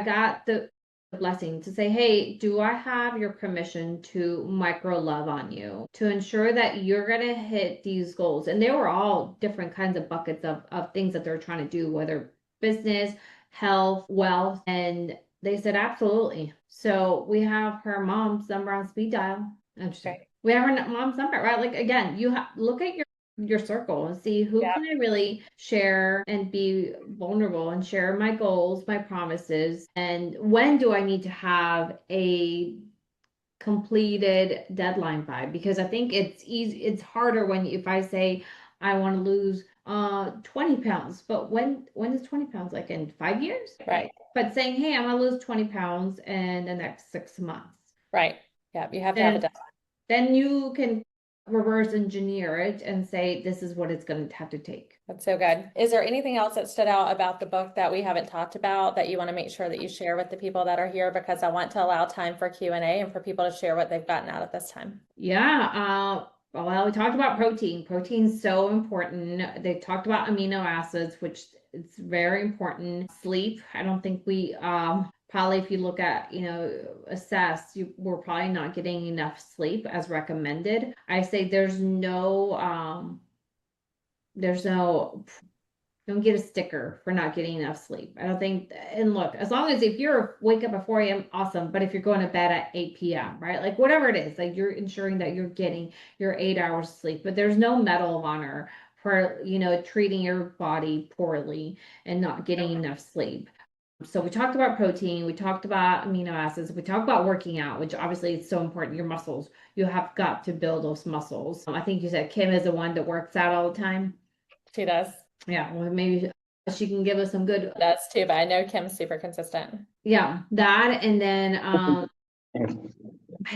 got the blessing to say, hey, do I have your permission to micro love on you to ensure that you're going to hit these goals? And they were all different kinds of buckets of things that they're trying to do, whether business, health, wealth. And they said, absolutely. So we have her mom's number on speed dial. Right. We have her mom's number, right? Like, again, you look at your circle and see who can I really share and be vulnerable and share my goals, my promises, and when do I need to have a completed deadline by? Because I think it's it's harder if I say I want to lose 20 pounds, but when is 20 pounds, like in 5 years? Right. But saying, hey, I'm gonna lose 20 pounds in the next 6 months. Right. Yeah. You have to have a deadline. Then you can reverse engineer it and say, this is what it's going to have to take. That's so good. Is there anything else that stood out about the book that we haven't talked about that you want to make sure that you share with the people that are here? Because I want to allow time for Q&A and for people to share what they've gotten out at this time. Yeah. Well, we talked about protein. Protein's so important. They talked about amino acids, which it's very important. Sleep. I don't think we probably, if you look at, we're probably not getting enough sleep as recommended. I say don't get a sticker for not getting enough sleep. I don't think, and look, as long as if you're wake up at 4 a.m., awesome. But if you're going to bed at 8 p.m., right? Like whatever it is, like you're ensuring that you're getting your 8 hours of sleep, but there's no medal of honor for, treating your body poorly and not getting enough sleep. So we talked about protein, we talked about amino acids, we talked about working out, which obviously is so important. Your muscles, you have got to build those muscles. I think you said Kim is the one that works out all the time. She does. Yeah, well, maybe she can give us some good. Does too, but I know Kim's super consistent. Yeah, that, and then I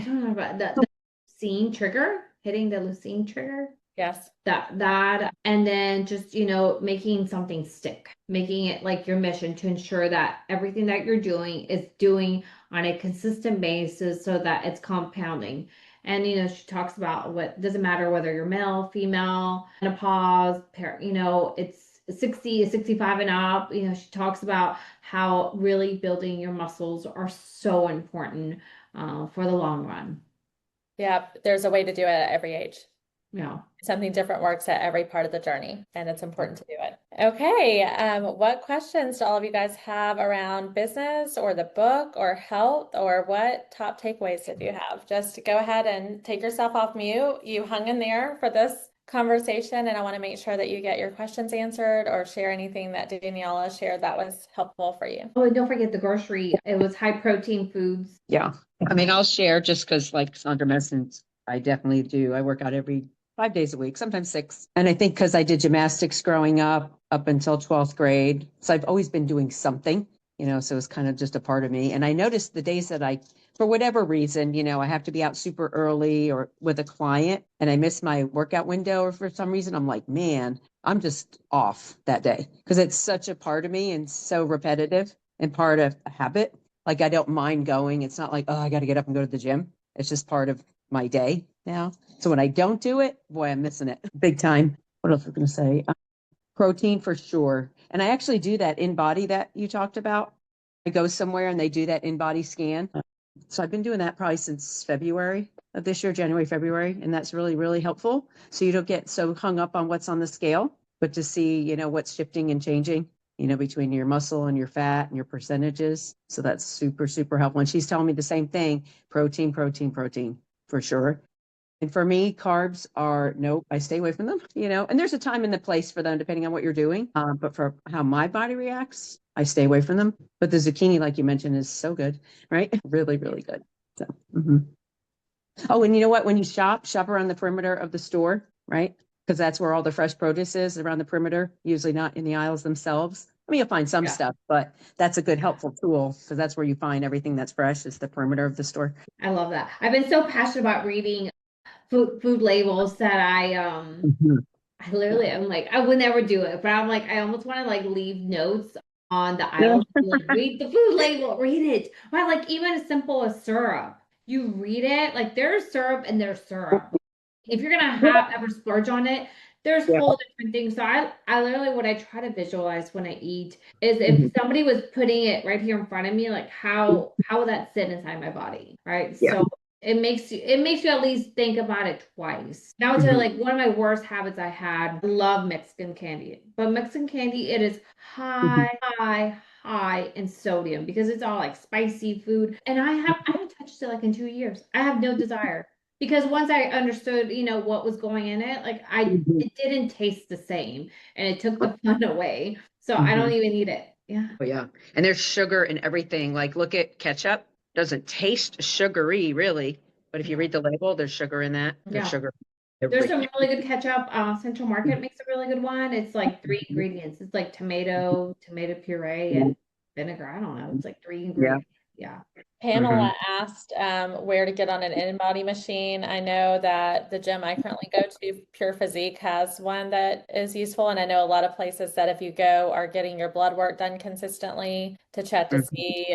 don't know about the leucine trigger, hitting the leucine trigger. Yes. That, and then just, making something stick, making it like your mission to ensure that everything that you're doing is doing on a consistent basis so that it's compounding. And, she talks about what doesn't matter whether you're male, female, menopause, it's 60 to 65 and up. She talks about how really building your muscles are so important for the long run. Yeah, there's a way to do it at every age. Yeah. Something different works at every part of the journey, and it's important to do it. Okay, what questions do all of you guys have around business or the book or health, or what top takeaways did you have? Just go ahead and take yourself off mute. You hung in there for this conversation, and I want to make sure that you get your questions answered or share anything that Daniela shared that was helpful for you. Oh, and don't forget the grocery. It was high protein foods. Yeah. I mean, I'll share just because, like Saundra mentioned, I definitely do. I work out every 5 days a week, sometimes 6. And I think because I did gymnastics growing up until 12th grade. So I've always been doing something. so it's kind of just a part of me. And I noticed the days that for whatever reason, I have to be out super early or with a client and I miss my workout window, or for some reason, I'm like, man, I'm just off that day because it's such a part of me and so repetitive and part of a habit. Like I don't mind going. It's not like, oh, I got to get up and go to the gym. It's just part of my day now. So when I don't do it, boy, I'm missing it big time. What else was I going to say? Protein for sure. And I actually do that in body that you talked about. I go somewhere and they do that in body scan. So I've been doing that probably since February of this year, January, February. And that's really, really helpful. So you don't get so hung up on what's on the scale, but to see, what's shifting and changing, between your muscle and your fat and your percentages. So that's super, super helpful. And she's telling me the same thing, protein, protein, protein for sure. And for me, carbs are nope, I stay away from them, and there's a time and the place for them depending on what you're doing. But for how my body reacts, I stay away from them. But the zucchini, like you mentioned, is so good, right? Really, really good. So, Oh, and you know what? When you shop around the perimeter of the store, right? Because that's where all the fresh produce is, around the perimeter, usually not in the aisles themselves. I mean, you'll find some stuff, but that's a good helpful tool because that's where you find everything that's fresh is the perimeter of the store. I love that. I've been so passionate about reading food labels that I literally I'm like, I would never do it, but I'm like, I almost want to like leave notes on the aisles and be like, read the food label, read it. But like even as simple as syrup, you read it, like there's syrup and there's syrup. If you're gonna have ever splurge on it, there's whole different things. So I literally what I try to visualize when I eat is if somebody was putting it right here in front of me, like how would that sit inside my body, right? So it makes you at least think about it twice. Now to like one of my worst habits I had, I love Mexican candy. But Mexican candy, it is high in sodium because it's all like spicy food. And I haven't touched it like in 2 years. I have no desire. Because once I understood, what was going in it, like it didn't taste the same and it took the fun away. So I don't even eat it. Yeah. Oh, yeah. And there's sugar in everything. Like look at ketchup. Doesn't taste sugary really, but if you read the label, there's sugar in that. There's sugar. There's some really good ketchup. Central Market makes a really good one. It's like 3 ingredients. It's like tomato puree, and vinegar. I don't know. It's like 3 ingredients. Yeah. Pamela asked where to get on an in-body machine. I know that the gym I currently go to, Pure Physique, has one that is useful. And I know a lot of places that if you go are getting your blood work done consistently to check to see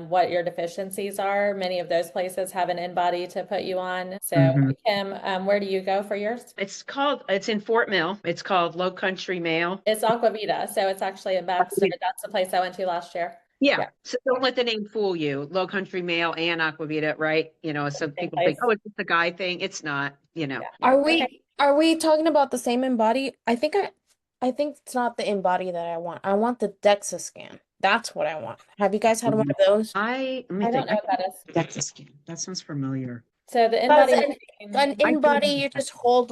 what your deficiencies are. Many of those places have an in-body to put you on. So Kim, where do you go for yours? It's in Fort Mill. It's called Low Country Mail. It's Aquavita. So it's actually in Baxter. That's the place I went to last year. Yeah. So don't let the name fool you. Low Country Mail and Aquavita, right? Some people think, oh, it's just a guy thing. It's not, Are we talking about the same in-body? I think it's not the in-body that I want. I want the DEXA scan. That's what I want. Have you guys had one of those? I don't know what that is. DEXA scan. That sounds familiar. So the in-body an in-body, you just hold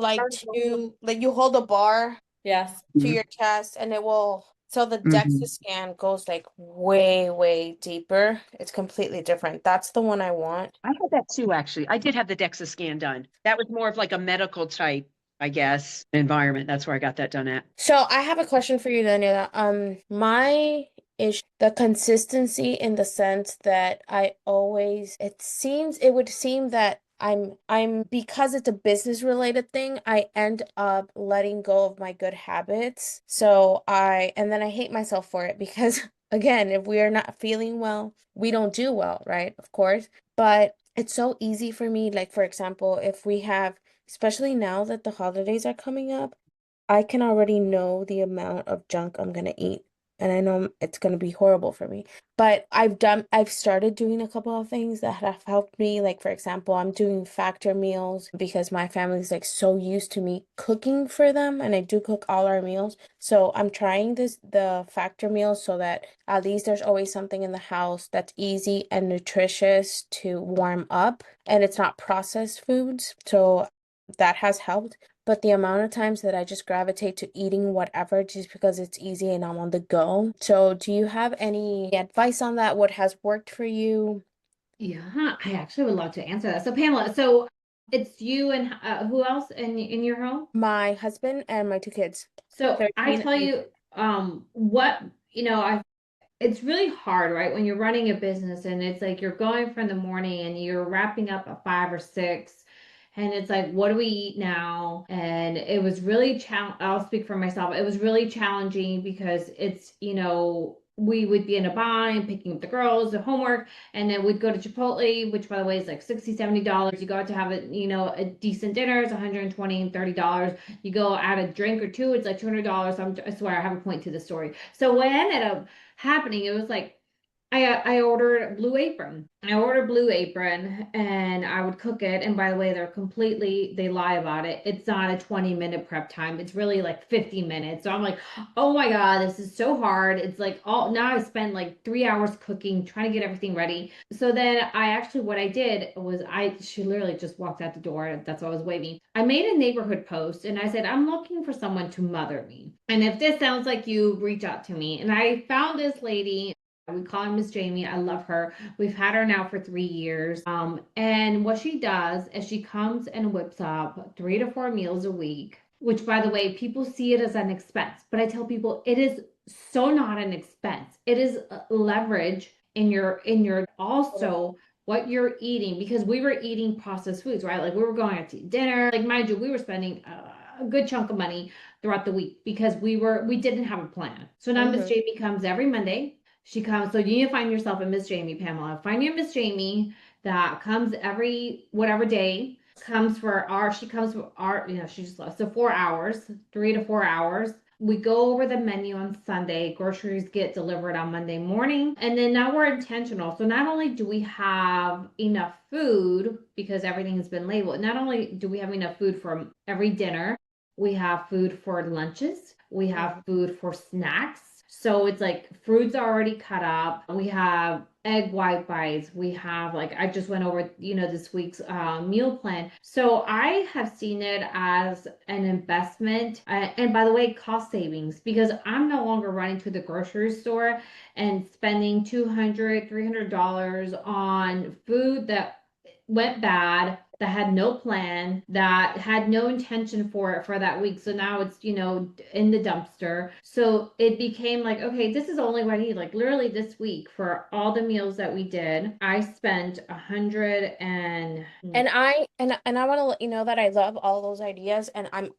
you hold a bar to your chest and it will. So the DEXA scan goes like way, way deeper. It's completely different. That's the one I want. I had that too, actually. I did have the DEXA scan done. That was more of like a medical type, I guess, environment. That's where I got that done at. So I have a question for you, Daniela. My issue, the consistency in the sense that it would seem that I'm because it's a business related thing, I end up letting go of my good habits. And then I hate myself for it because again, if we are not feeling well, we don't do well, right? Of course. But it's so easy for me. Like, for example, if we have, especially now that the holidays are coming up, I can already know the amount of junk I'm gonna eat. And I know it's going to be horrible for me. But I've started doing a couple of things that have helped me. Like, for example, I'm doing factor meals because my family's like so used to me cooking for them. And I do cook all our meals. So I'm trying the factor meals so that at least there's always something in the house that's easy and nutritious to warm up. And it's not processed foods. So that has helped. But the amount of times that I just gravitate to eating whatever just because it's easy and I'm on the go. So do you have any advice on that? What has worked for you? Yeah, I actually would love to answer that. So Pamela, so it's you and who else in your home? My husband and my 2 kids. So I tell you, it's really hard, right? When you're running a business and it's like you're going from the morning and you're wrapping up at 5 or 6. And it's like, what do we eat now? And it was really I'll speak for myself. It was really challenging because it's, we would be in a bind picking up the girls, the homework, and then we'd go to Chipotle, which by the way is like $60, $70. You go out to have a decent dinner, it's $120 and $30. You go add a drink or two, it's like $200. I swear I have a point to the story. So what ended up happening, it was like I ordered Blue Apron. I ordered Blue Apron and I would cook it. And by the way, they lie about it. It's not a 20-minute prep time. It's really like 50 minutes. So I'm like, oh my God, this is so hard. It's like now I spend like 3 hours cooking, trying to get everything ready. So then what I did was she literally just walked out the door. That's why I was waiting. I made a neighborhood post and I said, I'm looking for someone to mother me. And if this sounds like you, reach out to me. And I found this lady. We call her Miss Jamie. I love her. We've had her now for 3 years. And what she does is she comes and whips up 3 to 4 meals a week, which by the way, people see it as an expense, but I tell people it is so not an expense. It is leverage in your also what you're eating, because we were eating processed foods, right? Like we were going out to dinner, like mind you, we were spending a good chunk of money throughout the week because we didn't have a plan. So now Miss Jamie comes every Monday. She comes, so you need to find yourself a Miss Jamie, Pamela. Find your Miss Jamie that comes every whatever day, she comes for our, she just loves. So 4 hours, 3 to 4 hours. We go over the menu on Sunday. Groceries get delivered on Monday morning. And then now we're intentional. So not only do we have enough food because everything has been labeled, not only do we have enough food for every dinner, we have food for lunches, we have food for snacks. So it's like fruits are already cut up. We have egg white bites. We have I just went over, this week's meal plan. So I have seen it as an investment. And by the way, cost savings, because I'm no longer running to the grocery store and spending $200, $300 on food that went bad, that had no plan, that had no intention for it for that week. So now it's, in the dumpster. So it became like, okay, this is only what I need. Like literally this week for all the meals that we did, I spent 100 and I want to let you know that I love all those ideas, and I'm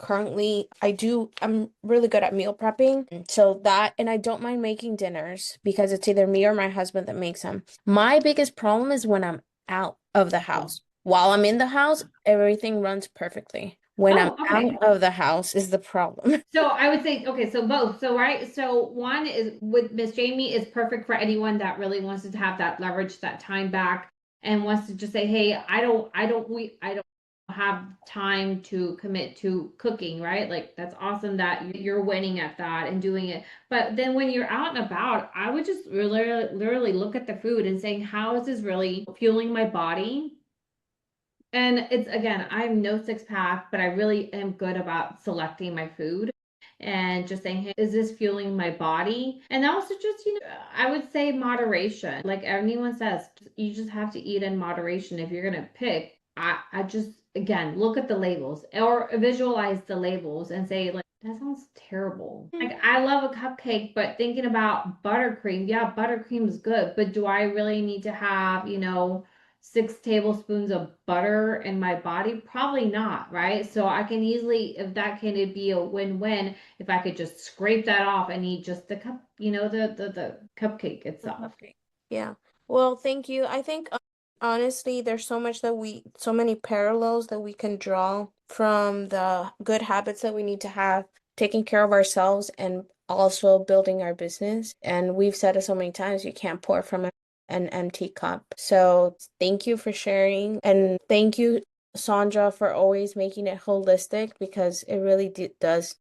really good at meal prepping. So and I don't mind making dinners because it's either me or my husband that makes them. My biggest problem is when I'm out of the house. While I'm in the house, everything runs perfectly. When I'm out of the house is the problem. So I would say, okay, so both. So, right. So one is with Miss Jamie is perfect for anyone that really wants to have that leverage, that time back, and wants to just say, hey, I don't have time to commit to cooking, right? Like that's awesome that you're winning at that and doing it. But then when you're out and about, I would just literally look at the food and saying, how is this really fueling my body? And it's, again, I'm no six pack, but I really am good about selecting my food and just saying, hey, is this fueling my body? And also just, I would say moderation. Like anyone says, you just have to eat in moderation. If you're going to pick, I just, again, look at the labels or visualize the labels and say, like, that sounds terrible. Like, I love a cupcake, but thinking about buttercream, yeah, buttercream is good, but do I really need to have, 6 tablespoons of butter in my body? Probably not, right? So I can easily, if that can be a win-win, if I could just scrape that off and eat just the cup, the cupcake itself. Yeah. Well, thank you. I think honestly, there's so many parallels that we can draw from the good habits that we need to have, taking care of ourselves and also building our business. And we've said it so many times, you can't pour from an empty cup. So thank you for sharing, and thank you, Saundra, for always making it holistic, because it really does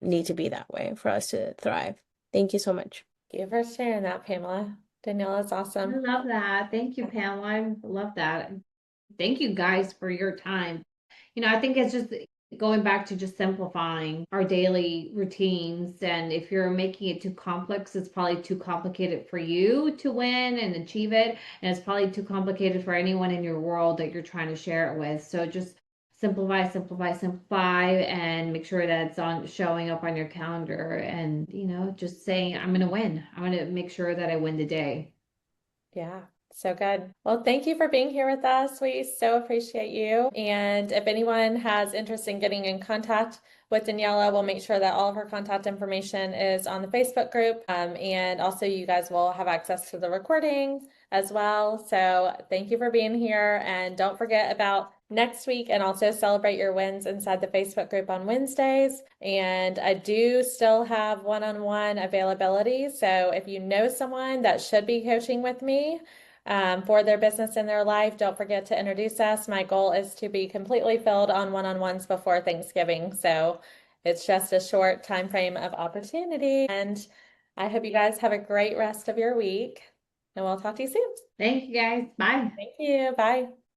need to be that way for us to thrive. Thank you so much. Thank you for sharing that, Pamela. Daniela is awesome. I love that. Thank you, Pamela. I love that. Thank you guys for your time. I think it's just going back to just simplifying our daily routines. And if you're making it too complex, it's probably too complicated for you to win and achieve it. And it's probably too complicated for anyone in your world that you're trying to share it with. So just simplify, simplify, simplify, and make sure that it's on showing up on your calendar. And, just saying, I'm going to win. I'm going to make sure that I win the day. Yeah, so good. Well, thank you for being here with us. We so appreciate you. And if anyone has interest in getting in contact with Daniela, we'll make sure that all of her contact information is on the Facebook group. And also you guys will have access to the recording as well. So thank you for being here. And don't forget about next week, and also celebrate your wins inside the Facebook group on Wednesdays. And I do still have one-on-one availability. So if you know someone that should be coaching with me for their business and their life, don't forget to introduce us. My goal is to be completely filled on one-on-ones before Thanksgiving. So it's just a short time frame of opportunity. And I hope you guys have a great rest of your week. And we'll talk to you soon. Thank you guys. Bye. Thank you. Bye.